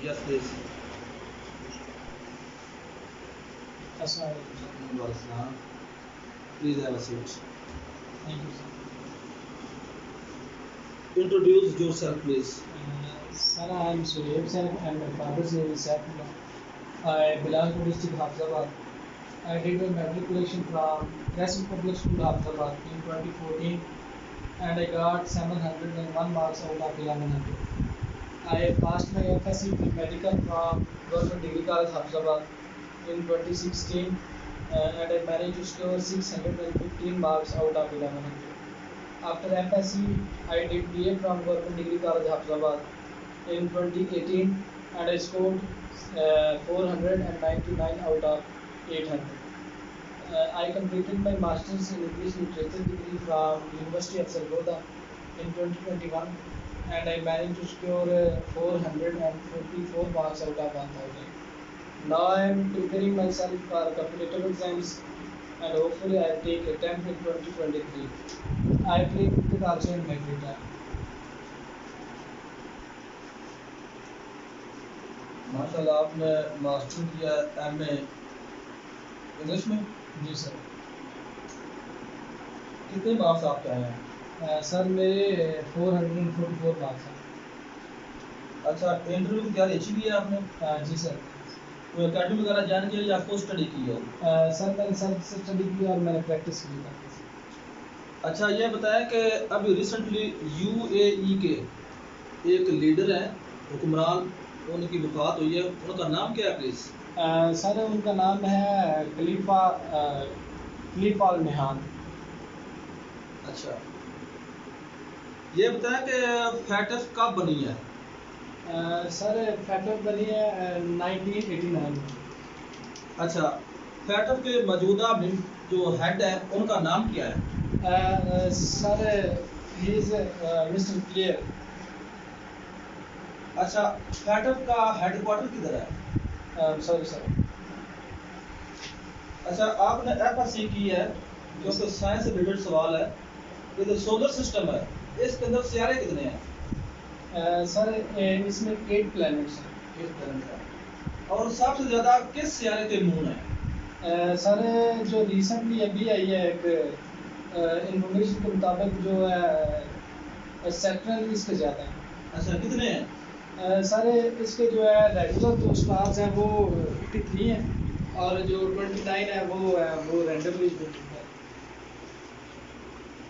Yes, please. Assalamualaikum. Please have a seat. Thank you, sir. Introduce yourself, please. Sir, I am Suhaib sir, and my father's name is Saifullah. I belong to district Hafizabad. I did my matriculation from Crescent Public School, Hafizabad in 2014, and I got 701 marks out of 1100. I passed my FSc medical from Government Degree College, Hafizabad in 2016, and I managed to score 615 marks out of 1100. After FSc, I did BA from Government Degree College, Hafizabad in 2018, and I scored 499 out of 800. I completed my Masters in English Literature degree from University of Sargodha in 2021, and I managed to score 444 marks out of 1000. Now I am preparing myself for competitive exams, and hopefully I will take a attempt in 2023. I play cricket also in my free time. ماشاءاللہ آپ نے master کیا M A English میں. جی سر. کتنے marks آپ کے آئے ہیں؟ سر میرے 444 مارکس ہیں. اچھا, انٹرویو کی تیاری اچھی کی ہے آپ نے؟ جی سر. کوئی اکیڈمی وغیرہ جوائن کی یا آپ کو اسٹڈی کی ہے؟ سر میں نے سیلف سے اسٹڈی کی اور میں نے پریکٹس کی ہے. اچھا, یہ بتایا کہ ابھی ریسنٹلی یو اے ای کے ایک لیڈر ہیں, حکمران, ان کی وفات ہوئی ہے, ان کا نام کیا ہے پلیز؟ سر ان کا نام ہے خلیفہ النہان. اچھا, یہ بتایا کہ فیٹف کب بنی ہے؟ سر فیٹف بنی ہے 1989 میں. اچھا, فیٹف کے موجودہ جو ہیڈ ہے ان کا نام کیا ہے؟ سر ہی از مسٹر کلیئر. اچھا, فیٹف کا ہیڈ کوارٹر کدھر ہے؟ Sorry sir. اچھا, آپ نے ایف ایس سی کی ہے جو کہ سائنس سے ریلیٹڈ سوال ہے. یہ جو سولر سسٹم ہے اس کے اندر سیارے کتنے ہیں؟ سر اس میں 8 پلانٹس ہیں. 8 پلانٹ ہیں. اور سب سے زیادہ کس سیارے کے مون ہیں؟ سر جو ریسنٹلی ابھی آئی ہے ایک انفارمیشن کے مطابق جو ہے سیکٹرل اس کے زیادہ ہیں. اچھا, کتنے ہیں؟ سر اس کے جو ہے ریگولر جو اسٹارز ہیں وہ 53 ہیں, اور جو 29 ہے وہ رینڈملی ہے.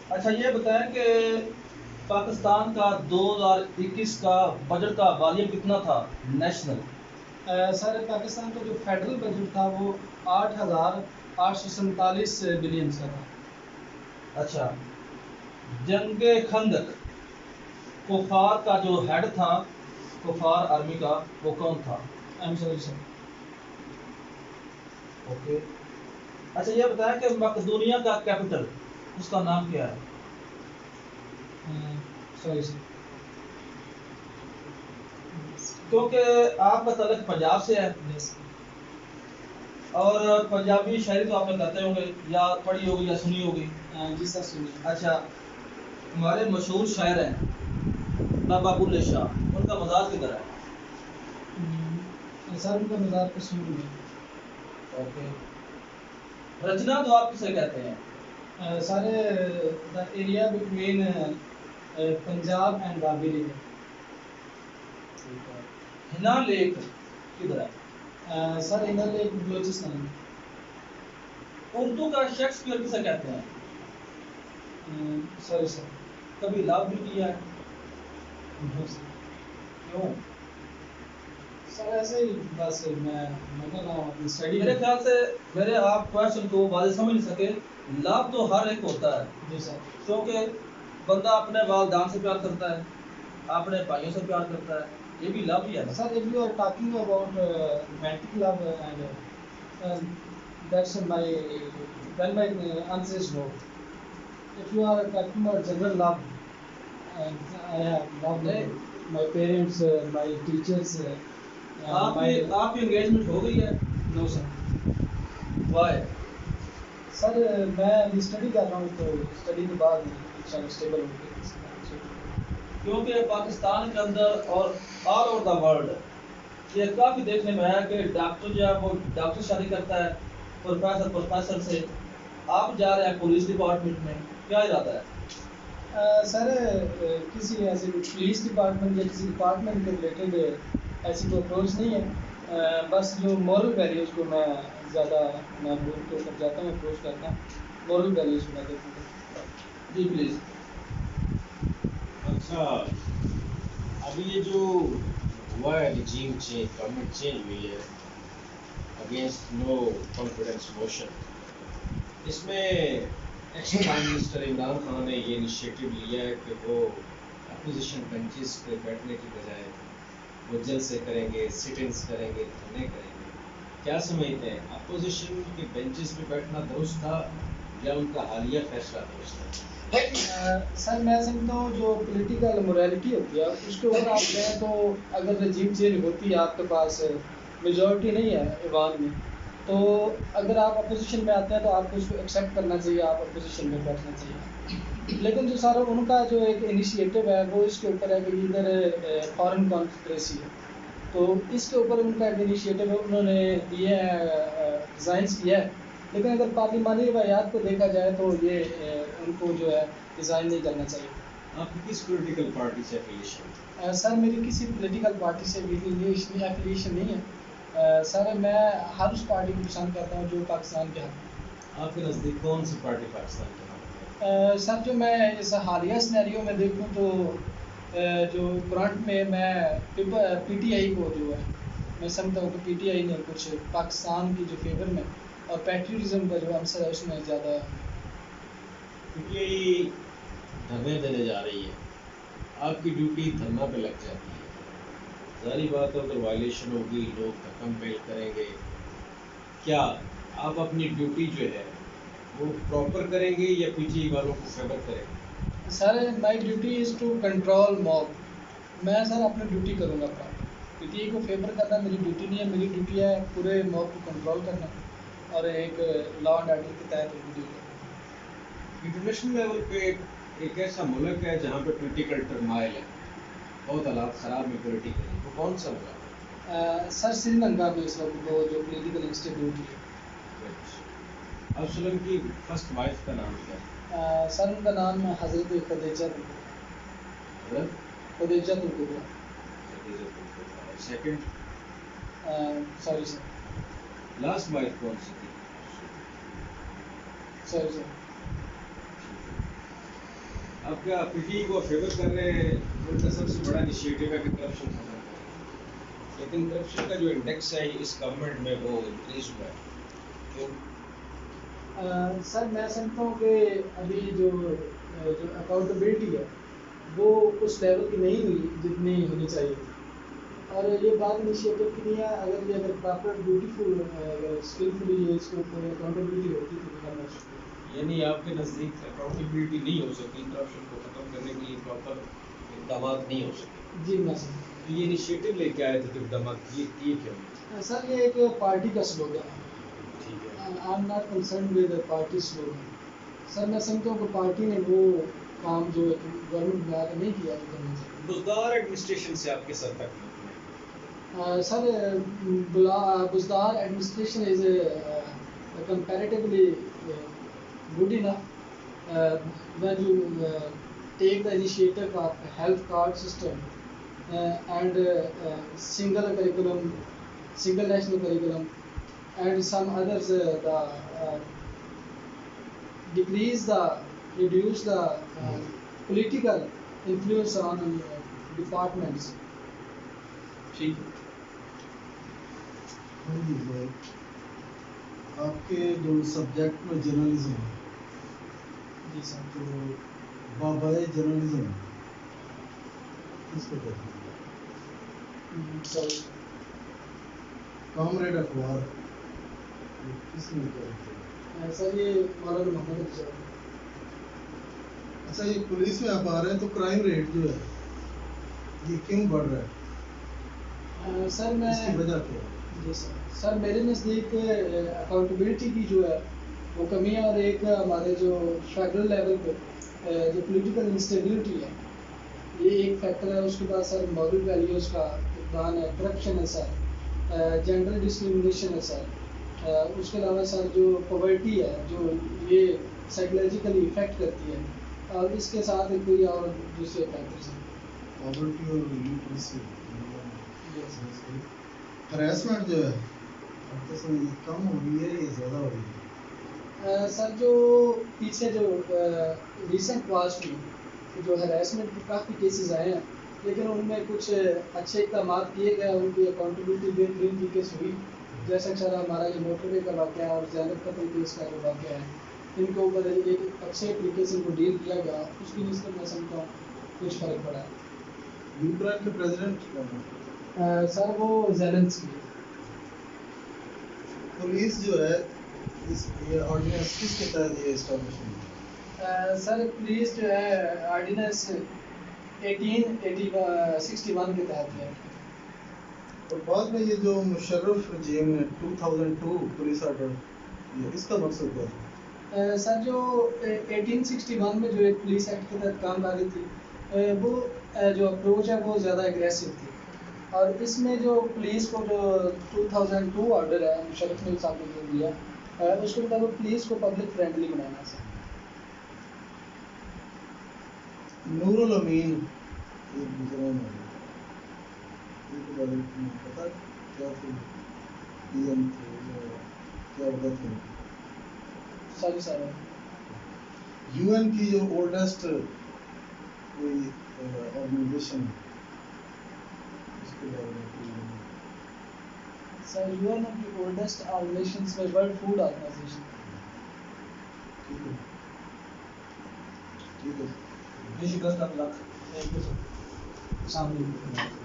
اچھا, یہ بتائیں کہ پاکستان کا 2021 کا بجٹ کا والیوم کتنا تھا نیشنل؟ سر پاکستان کا جو فیڈرل بجٹ تھا وہ 8,847 بلین کا تھا. اچھا, جنگ خندق کفار کا جو ہیڈ تھا کفار آرمی کا وہ کون تھا؟ Sorry sir. اوکے. اچھا, یہ بتایا کہ مقدونیہ کا کیپٹل اس کا نام کیا ہے؟ Sorry sir. کیونکہ آپ کا تعلق پنجاب سے ہے اور پنجابی شاعری تو آپ نے کرتے ہوں گے, یا پڑھی ہوگی یا سنی ہوگی. جی سر سنی. اچھا, ہمارے مشہور شاعر ہیں بابا بلے شاہ, ان کا مزار کدھر ہے؟ سر ان کا مزار کشمیر میں. اوکے. رچنا تو آپ کسے کہتے ہیں؟ Sir the area between Punjab and Ravi river. Hanna lake کدھر ہے؟ سر ہنا لیک بلوچستان میں. اردو کا شیکسپیئر کسے کہتے ہیں؟ Sorry sir. کبھی لو بھی کیا ہے؟ کیوں؟ سر ایسے ہی بس میں کر رہا ہوں اپنی اسٹڈی. میرے خیال سے میرے آپ کوشچن کو واضح سمجھ نہیں سکے. لو تو ہر ایک ہوتا ہے. جی سر. کیونکہ بندہ اپنے والدین سے پیار کرتا ہے, اپنے بھائیوں سے پیار کرتا ہے, یہ بھی لو ہی ہے. سر if you are talking about romantic love and that's my then my answer is no. If you are talking about general love, I have loved my parents, my teachers. آپ کی انگیجمنٹ ہو گئی ہے؟ نو سر. وائی؟ سر میں ابھی study کر رہا ہوں, تو اسٹڈی کے بعد اسٹیبل ہو گئی. کیونکہ پاکستان کے اندر اور آل اوور دا ورلڈ یہ کافی دیکھنے میں آیا کہ ڈاکٹر جو ہے وہ ڈاکٹر شادی کرتا ہے پروفیسر سے. آپ جا رہے ہیں پولیس ڈپارٹمنٹ میں، کیا ارادہ ہے؟ سر کسی ایسے پولیس ڈپارٹمنٹ یا کسی ڈپارٹمنٹ کے ریلیٹڈ ایسی کوئی اپروچ نہیں ہے. بس جو مورل ویلیوز کو میں زیادہ محبوب کے اوپر جاتا ہوں، اپروچ کرتا ہوں، مورل ویلیوز کو میں دیکھوں گا. جی پلیز. اچھا، ابھی یہ جو ہوا ہے رجیم چینج، گورنمنٹ چینج ہوئی ہے اگینسٹ نو کانفیڈنس موشن، اس میں ex prime minister Imran Khan نے یہ انیشیٹو لیا ہے کہ وہ اپوزیشن بینچز پہ بیٹھنے کی بجائے وہ جلسے کریں گے، سٹنگس کریں گے، دھرنے کریں گے. کیا سمجھتے ہیں اپوزیشن کے بینچز پہ بیٹھنا درست تھا یا ان کا حالیہ فیصلہ درست تھا؟ سر میں سمجھتا ہوں جو پولیٹیکل موریلٹی ہوتی ہے اس کے اوپر آپ جائیں تو اگر رجیم چینج ہوتی ہے، آپ کے پاس میجورٹی نہیں ہے ایوان میں، تو اگر آپ اپوزیشن میں آتے ہیں تو آپ کو اس کو ایکسیپٹ کرنا چاہیے، آپ اپوزیشن میں بیٹھنا چاہیے. لیکن جو سارا ان کا جو ایک انیشیٹو ہے وہ اس کے اوپر ہے کہ ادھر فارن کانفیڈریسی ہے، تو اس کے اوپر ان کا ایک انیشیٹو ہے، انہوں نے دیے ہیں، ڈیزائنس کیا ہے. لیکن اگر پارلیمانی روایات کو دیکھا جائے تو یہ ان کو جو ہے ڈیزائن نہیں کرنا چاہیے. آپ کی کس پولیٹیکل پارٹی سے افیلیشن؟ سر میری کسی پولیٹیکل پارٹی سے افیلیشن نہیں ہے. سر میں ہر اس پارٹی کو پسند کرتا ہوں جو پاکستان کے حق میں. آپ کے نزدیک کون سی پارٹی پاکستان کے حق میں؟ سر جو میں اس حالیہ سنیریو میں دیکھوں تو جو کرنٹ میں پی ٹی آئی کو جو ہے میں سمجھتا ہوں کہ پی ٹی آئی نے کچھ پاکستان کی جو فیور میں اور پیٹریزم کا جو عنصر ہے اس میں زیادہ. پی ٹی آئی دھرنے دینے جا رہی ہے، آپ کی ڈیوٹی دھرنا پہ لگ جاتی ہے. ظاہری بات ہے اگر وائلیشن ہوگی لوگ دھکم پیل کریں گے. کیا آپ اپنی ڈیوٹی جو ہے وہ پراپر کریں گے یا پی ٹی آئی والوں کو فیور کریں گے؟ Sir my duty is to control mob. میں سر اپنی ڈیوٹی کروں گا پراپر. پی ٹی آئی کو فیور کرنا میری ڈیوٹی نہیں ہے، میری ڈیوٹی ہے پورے موب کو کنٹرول کرنا اور ایک لا اینڈ آرڈر کے تحت ان کو ڈیل کرنا. انٹرنیشنل لیول پہ ایک ایسا ملک ہے جہاں پہ پولیٹیکل ٹرمائل ہے، بہت حالات خراب ہے پولیٹیکلی، وہ کون سا ملک ہے؟ سر سری لنکا میں اس وقت وہ جو پولیٹیکل انسٹیبلٹی ہے. افسلم کی فرسٹ وائف کا نام کیا ہے؟ سر ان کا نام حضرت Khadija Khadija Al-Kubra. Second sorry sir, last wife کون سی تھی؟ Sorry sir. آپ کیا پی ٹی کو فیور کر رہے ہیں؟ ان کا سب سے بڑا انیشیٹو ہے کہ کرپشن ختم کریں، لیکن کرپشن کا جو انڈیکس ہے اس گورنمنٹ میں وہ انکریز ہوا ہے، کیوں؟ سر میں سمجھتا ہوں کہ ابھی جو اکاؤنٹیبلٹی ہے وہ اس لیول کی نہیں ہوئی جتنی ہونی چاہیے. اور یہ بات انیشیٹو کی نہیں ہے، اگر پراپر بیوٹیفل اگر اسکلفلی یہ اس کے اوپر اکاؤنٹیبلٹی ہوتی تو بہت اچھا. یعنی آپ کے نزدیک اکاؤنٹیبلٹی نہیں ہو سکتی، کرپشن کو ختم کرنے کے لیے پراپر اقدامات نہیں ہو سکے؟ جی میں سر. تو یہ انیشیٹو لے کے آئے تھے جو اقدامات کیے کیوں؟ سر یہ ایک پارٹی کا سلوگن ہے. ٹھیک ہے. I am not concerned with party slogan. Sir میں سمجھتا ہوں کہ پارٹی نے وہ کام جو گورنمنٹ میں آ کے نہیں کیا جو کرنا چاہیے. بزدار ایڈمنسٹریشن سے آپ کے سر تک sir Buzdar administration is comparatively good enough when you take the initiative of health card system and single curriculum, single national curriculum, and some others reduce the political influence on departments. ٹھیک ہے. آپ کے جو subject میں journalism ہے، جی سر. تو بابائے journalism کس کو کہتے ہیں؟ کامریڈ اخبار کس نے کیا؟ سر یہ مولانا محمد افضل. اچھا یہ پولیس میں آپ آ رہے ہیں تو کرائم ریٹ جو ہے یہ کیوں بڑھ رہا ہے؟ سر میں اس کی وجہ کیا ہے؟ جی سر میرے نزدیک اکاؤنٹیبلٹی کی جو ہے وہ کمی ہے، اور ایک ہمارے جو فیڈرل لیول پہ جو پولیٹیکل انسٹیبلٹی ہے یہ ایک فیکٹر ہے. اس کے بعد سر مورل ویلیوز کا فقدان ہے, کرپشن ہے سر, جینڈر ڈسکریمنیشن ہے سر, اس کے علاوہ سر جو پاورٹی ہے جو یہ سائیکولوجیکلی افیکٹ کرتی ہے, اور اس کے ساتھ کوئی اور دوسرے فیکٹر سر. پاورٹی اور لٹریسی, ہراسمنٹ جو ہے اب تو یہ کم ہو رہی ہے یا زیادہ ہو رہی ہے؟ سر جو پیچھے جو ریسنٹ پاسٹ میں جو ہراسمنٹ کے کافی کیسز آئے ہیں, لیکن ان میں کچھ اچھے اقدامات کیے گئے, ان کی اکاؤنٹیبلٹی بہترین طریقے سے ہوئی, جیسا کہ سر ہمارا یہ موٹر وے کا واقعہ ہے اور زینب قتل کیس کا جو واقعہ ہے, ان کے اوپر ایک اچھے طریقے سے ان کو ڈیل کیا گیا, اس کی نسبت میں سمجھتا ہوں کچھ فرق پڑا ہے. یوکرین کے پریزیڈنٹ کون ہے؟ سر وہ زیلنسکی. پولیس جو ہے یہ آرڈیننس کس کے تحت یہ اسٹیبلش ہوئی؟ سر پولیس جو ہے آرڈیننس 1861 کے تحت ہے. اور بعد میں یہ جو مشرف رجیم نے 2002 پولیس آرڈر یہ اس کا مقصد کیا تھا؟ سر جو 1861 میں جو ایک پولیس ایکٹ کے تحت کام آ رہی تھی, وہ جو اپروچ ہے وہ زیادہ اگریسو تھی, اور اس میں جو پولیس کو جو 2002 آرڈر ہے مشرف نے صاحب نے جو دیا, اس کے مطابق پولیس کو پبلک فرینڈلی بنانا ہے. نور الامین ایک مسلمان ہے, ان کے بارے میں پتہ کیا تھے, پی ایم تھے یا کیا وجہ تھی؟ ساری سارا یو این کی جو اولڈسٹ کوئی آرگنائزیشن اس کے بارے میں کوئی سر یو این کی اولڈسٹ آرگنائزیشنز میں ورلڈ فوڈ آرگنائزیشن. ٹھیک ہے ٹھیک ہے. بے شکست لاکھ. Thank you sir. السلام علیکم.